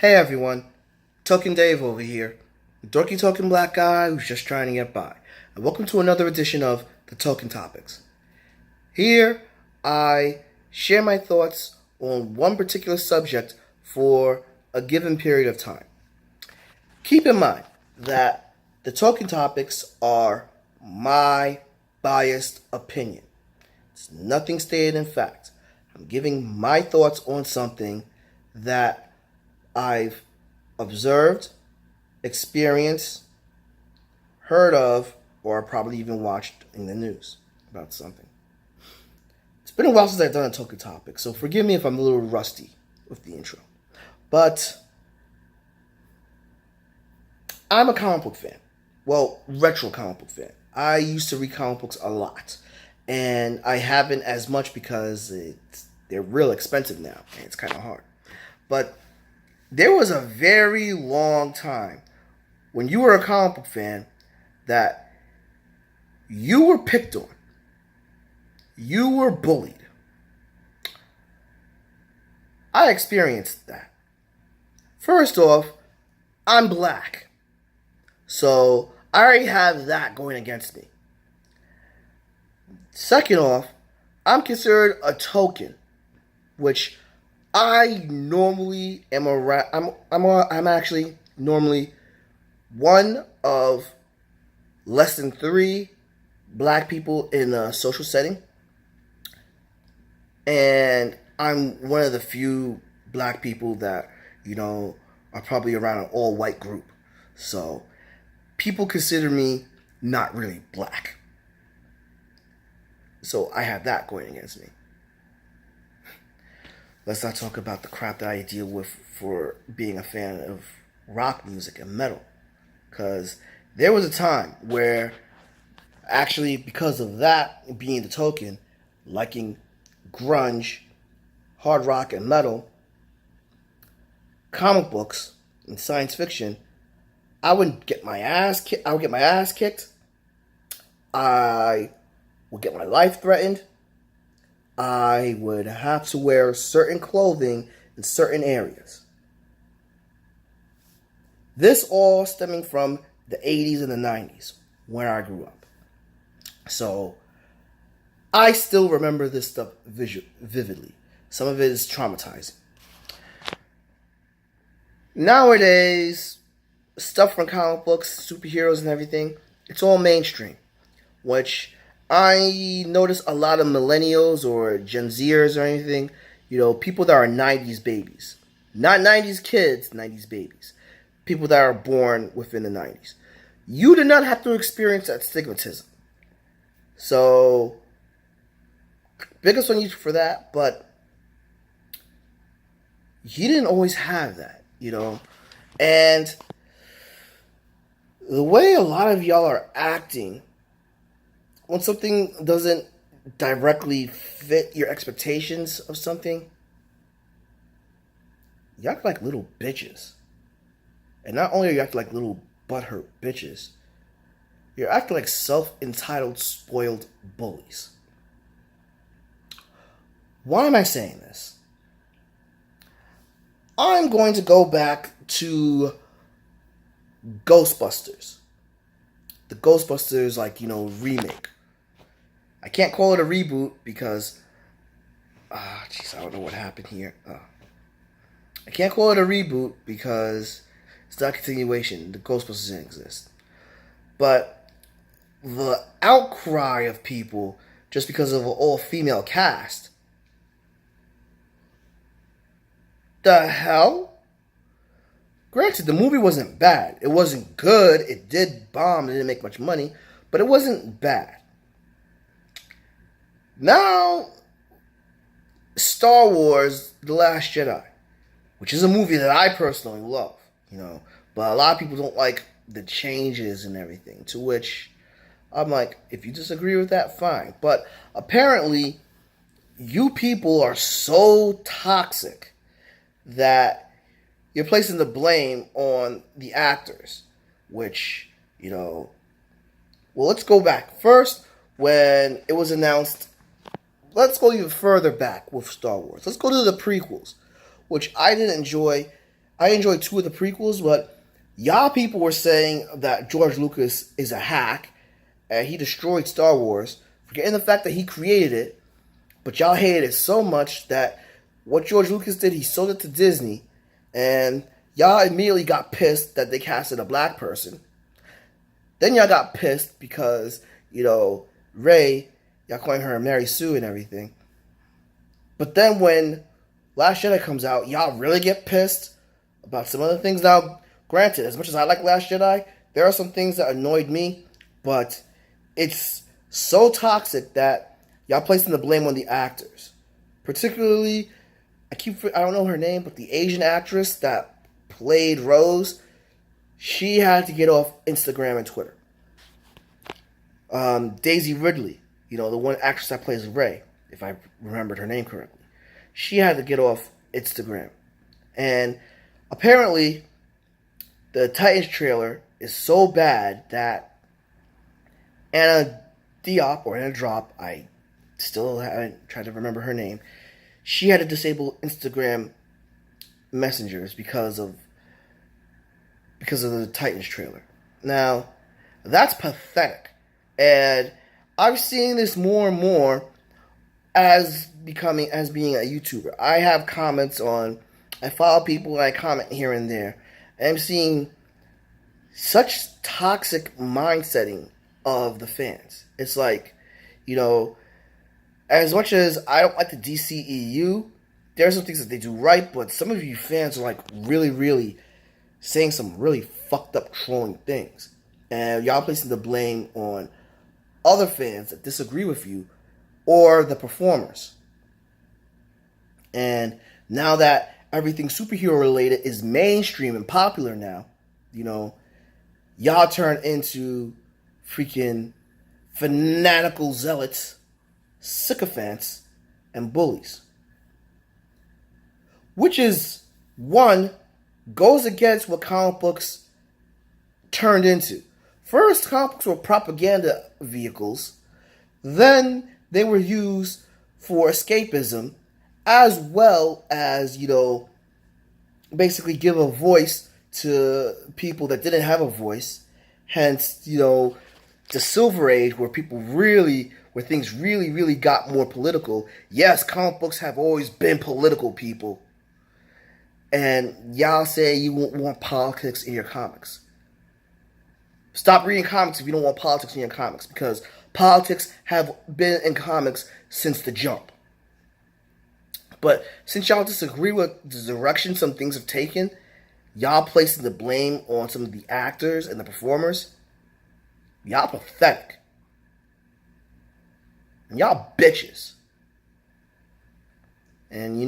Hey everyone, Token Dave over here, the dorky token black guy who's just trying to get by. And welcome to another edition of the Token Topics. Here, I share my thoughts on one particular subject for a given period of time. Keep in mind that the Token Topics are my biased opinion. It's nothing stated in fact. I'm giving my thoughts on something that I've observed, experienced, heard of, or probably even watched in the news about something. It's been a while since I've done a token topic, so forgive me if I'm a little rusty with the intro. But I'm a comic book fan. Well, retro comic book fan. I used to read comic books a lot. And I haven't as much because they're real expensive now, and it's kind of hard. But there was a very long time when you were a comic book fan that you were picked on. You were bullied. I experienced that. First off, I'm black. So I already have that going against me. Second off, I'm considered a token, which I normally am I'm actually normally one of less than 3 black people in a social setting. And I'm one of the few black people that, are probably around an all-white group. So people consider me not really black. So I have that going against me. Let's not talk about the crap that I deal with for being a fan of rock music and metal. Because there was a time where, actually, because of that being the token, liking grunge, hard rock, and metal, comic books, and science fiction, I would get my ass kicked. I would get my ass kicked. I would get my life threatened. I would have to wear certain clothing in certain areas. This all stemming from the 80s and the 90s, where I grew up. So, I still remember this stuff vividly. Some of it is traumatizing. Nowadays, stuff from comic books, superheroes and everything, it's all mainstream, which I notice a lot of millennials or Gen Zers or anything, people that are 90s babies. Not 90s kids, 90s babies. People that are born within the 90s. You did not have to experience that stigmatism. So, biggest on you for that, but you didn't always have that, And the way a lot of y'all are acting when something doesn't directly fit your expectations of something, you act like little bitches. And not only are you acting like little butthurt bitches, you're acting like self-entitled, spoiled bullies. Why am I saying this? I'm going to go back to Ghostbusters. The Ghostbusters, remake. I can't call it a reboot because, I don't know what happened here. I can't call it a reboot because it's not a continuation. The Ghostbusters didn't exist. But the outcry of people just because of an all-female cast. The hell? Granted, the movie wasn't bad. It wasn't good. It did bomb. It didn't make much money. But it wasn't bad. Now, Star Wars The Last Jedi, which is a movie that I personally love, but a lot of people don't like the changes and everything, to which I'm like, if you disagree with that, fine. But apparently, you people are so toxic that you're placing the blame on the actors, which, well, let's go back. First, when it was announced, let's go even further back with Star Wars. Let's go to the prequels, which I didn't enjoy I enjoyed 2 of the prequels, but y'all people were saying that George Lucas is a hack and he destroyed Star Wars, forgetting the fact that he created it, but y'all hated it so much that what George Lucas did, he sold it to Disney, and y'all immediately got pissed that they casted a black person. Then y'all got pissed because, Rey, y'all calling her Mary Sue and everything. But then when Last Jedi comes out, y'all really get pissed about some other things. Now, granted, as much as I like Last Jedi, there are some things that annoyed me, but it's so toxic that y'all placing the blame on the actors. Particularly, I don't know her name, but the Asian actress that played Rose, she had to get off Instagram and Twitter. Daisy Ridley, the one actress that plays Rey, if I remembered her name correctly, she had to get off Instagram. And apparently, the Titans trailer is so bad that Anna Diop, I still haven't tried to remember her name, she had to disable Instagram messengers because of the Titans trailer. Now, that's pathetic. And I'm seeing this more and more as being a YouTuber. I have comments I follow people and I comment here and there. And I'm seeing such toxic mindsetting of the fans. It's like, as much as I don't like the DCEU, there are some things that they do right, but some of you fans are like really, really saying some really fucked up trolling things. And y'all placing the blame on other fans that disagree with you or the performers. And now that everything superhero related is mainstream and popular now, y'all turn into freaking fanatical zealots, sycophants, and bullies. Which is, one, goes against what comic books turned into. First, comic books were propaganda vehicles. Then they were used for escapism, as well as, basically give a voice to people that didn't have a voice. Hence, the Silver Age where things really, really got more political. Yes, comic books have always been political, people. And y'all say you won't want politics in your comics. Stop reading comics if you don't want politics in your comics, because politics have been in comics since the jump. But since y'all disagree with the direction some things have taken, y'all placing the blame on some of the actors and the performers, y'all pathetic. And y'all bitches. And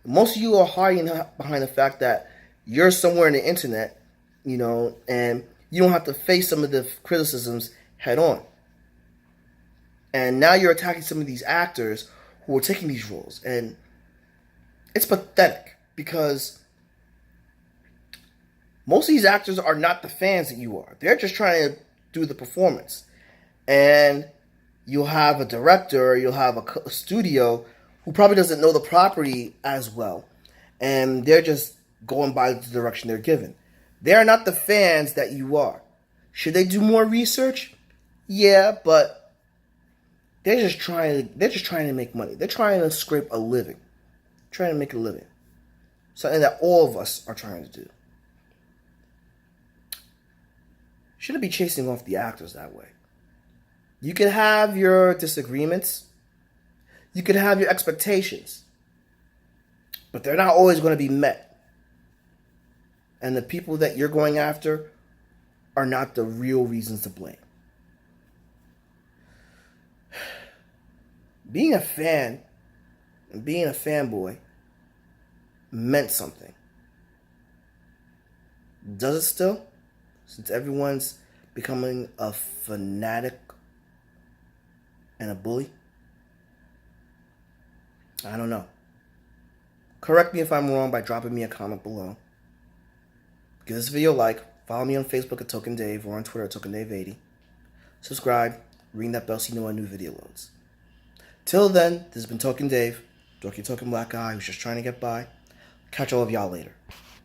most of you are hiding behind the fact that you're somewhere in the internet, and you don't have to face some of the criticisms head on. And now you're attacking some of these actors who are taking these roles. And it's pathetic because most of these actors are not the fans that you are. They're just trying to do the performance. And you'll have a director, you'll have a studio who probably doesn't know the property as well. And they're just going by the direction they're given. They're not the fans that you are. Should they do more research? Yeah, but they're just trying to make money. They're trying to scrape a living. Trying to make a living. Something that all of us are trying to do. Shouldn't be chasing off the actors that way. You can have your disagreements. You can have your expectations. But they're not always going to be met. And the people that you're going after are not the real reasons to blame. Being a fan and being a fanboy meant something. Does it still? Since everyone's becoming a fanatic and a bully? I don't know. Correct me if I'm wrong by dropping me a comment below. Give this video a like. Follow me on Facebook at Token Dave or on Twitter at TokenDave80. Subscribe. Ring that bell so you know when a new video loads. Till then, this has been Token Dave, dorky token black guy who's just trying to get by. Catch all of y'all later.